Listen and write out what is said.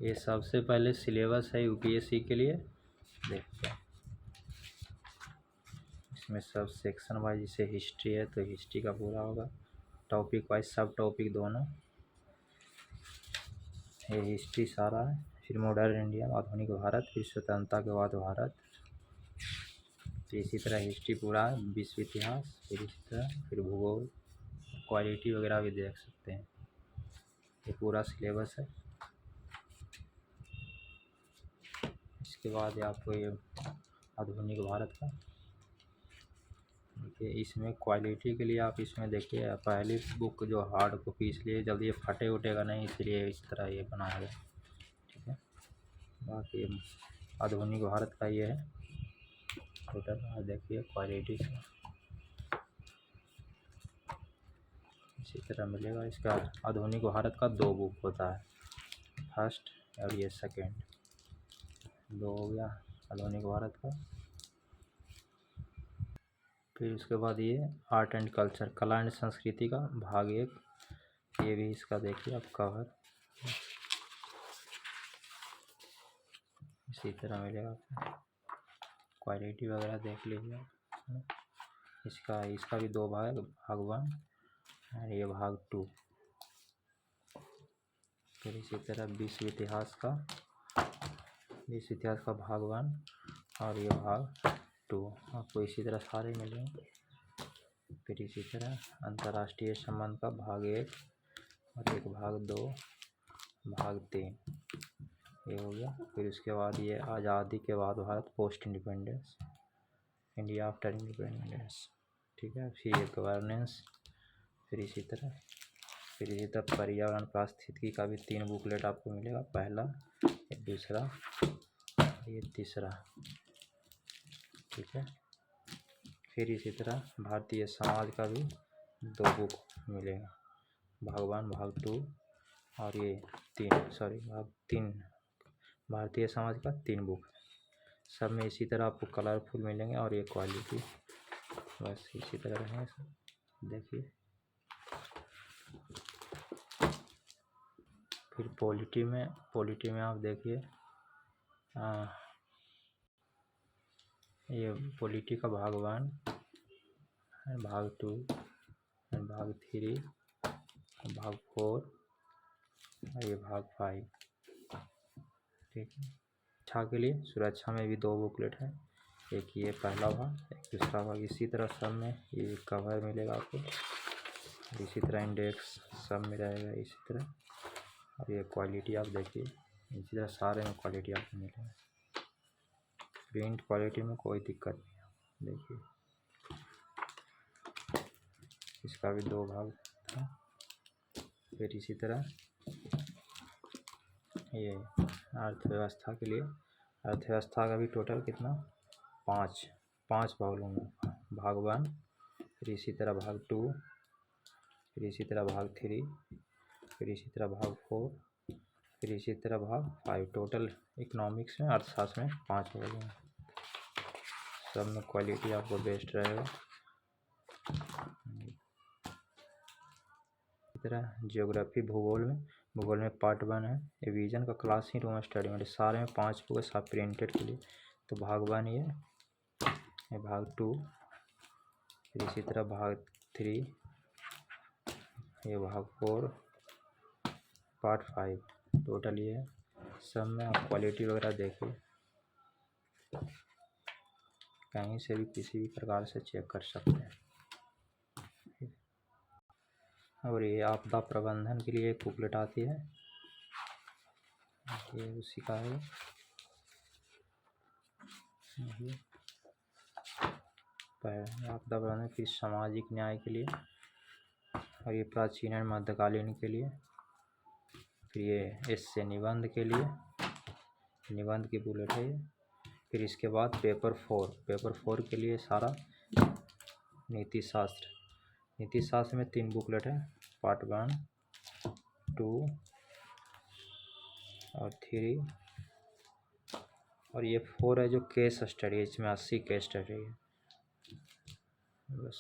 ये सबसे पहले सिलेबस है यूपीएससी के लिए। देखते हैं इसमें सब सेक्शन वाइज, जैसे हिस्ट्री है तो हिस्ट्री का पूरा होगा, टॉपिक वाइज सब टॉपिक दोनों। ये हिस्ट्री सारा है, फिर मॉडर्न इंडिया, आधुनिक भारत, फिर स्वतंत्रता के बाद भारत, फिर इसी तरह हिस्ट्री पूरा है, विश्व इतिहास, फिर इसी तरह फिर भूगोल, क्वालिटी वगैरह भी देख सकते हैं। ये पूरा सिलेबस है। इसके बाद आपको ये आधुनिक भारत का देखिए, इसमें क्वालिटी के लिए आप इसमें देखिए पहली बुक जो हार्ड कॉपी, इसलिए जल्दी ये फटे उटेगा नहीं, इसलिए इस तरह ये बना है। ठीक है, बाकी आधुनिक भारत का ये है टोटल। देखिए क्वालिटी से इसी तरह मिलेगा। इसका आधुनिक भारत का 2 बुक होता है, फर्स्ट और ये सेकेंड, 2 हो गया आधुनिक भारत का। फिर उसके बाद ये आर्ट एंड कल्चर, कला एंड संस्कृति का भाग 1, ये भी इसका देखिए आप कवर इसी तरह मिलेगा। क्वालिटी वगैरह देख लीजिए। इसका भी 2 भाग, भाग 1 और ये भाग 2। फिर इसी तरह विश्व इतिहास का भाग 1 और ये भाग 2 आपको इसी तरह सारे मिलेंगे। फिर इसी तरह अंतर्राष्ट्रीय संबंध का भाग 1 और एक भाग 2, भाग 3 ये हो गया। फिर उसके बाद ये आज़ादी के बाद Bharat, post independence, India after independence. ठीक है, फिर ये गवर्नेंस, फिर इसी तरह पर्यावरण पारिस्थितिकी का भी 3 बुकलेट आपको मिलेगा, पहला, ये दूसरा, ये तीसरा। ठीक है, फिर इसी तरह भारतीय समाज का भी 2 बुक मिलेगा, भाग 1, भाग 2 और ये भाग 3, भारतीय समाज का 3 बुक। सब में इसी तरह आपको कलरफुल मिलेंगे और ये क्वालिटी बस इसी तरह है। देखिए फिर पॉलिटी में आप देखिए ये पॉलिटी का भाग 1, भाग 2, भाग 3, भाग 4 और ये भाग 5। ठीक है, सुरक्षा के लिए, सुरक्षा में भी 2 बुकलेट है, एक ये पहला भाग, एक दूसरा भाग। इसी तरह सब में ये कवर मिलेगा आपको, इसी तरह इंडेक्स सब में रहेगा इसी तरह। और ये क्वालिटी आप देखिए, इसी तरह सारे में क्वालिटी आपको मिलेगा। प्रिंट क्वालिटी में कोई दिक्कत नहीं है। देखिए इसका भी 2 भाग था। फिर इसी तरह ये अर्थव्यवस्था के लिए, अर्थव्यवस्था का भी टोटल कितना, 5 वॉल्यूम है, भाग 1, फिर इसी तरह भाग 2, फिर इसी तरह भाग 3, फिर इसी तरह भाग 4, फिर इसी तरह भाग 5। टोटल इकोनॉमिक्स में, अर्थशास्त्र में 5 वॉल्यूम। सब में क्वालिटी आपको बेस्ट रहेगा। इसी तरह जियोग्राफी, भूगोल में पार्ट 1 है, रिवीजन का क्लास ही रूम स्टडी में, सारे में 5 बुक सब प्रिंटेड के लिए। तो भाग 1 ये भाग 2, फिर इसी तरह भाग 3, ये भाग 4, पार्ट 5। टोटल ये है। सब में आप क्वालिटी वगैरह देखिए, कहीं से भी किसी भी प्रकार से चेक कर सकते हैं। और ये आपदा प्रबंधन के लिए एक बुकलेट आती है, ये उसी का है। आपदा प्रबंधन, फिर सामाजिक न्याय के लिए, और ये प्राचीन और मध्यकालीन के लिए, फिर ये इससे निबंध के लिए, निबंध की बुलेट है ये। फिर इसके बाद पेपर 4 के लिए सारा नीति शास्त्र में 3 बुकलेट है, पार्ट 1, 2 और 3, और ये 4 है जो केस स्टडी, इसमें 80 केस स्टडी है बस।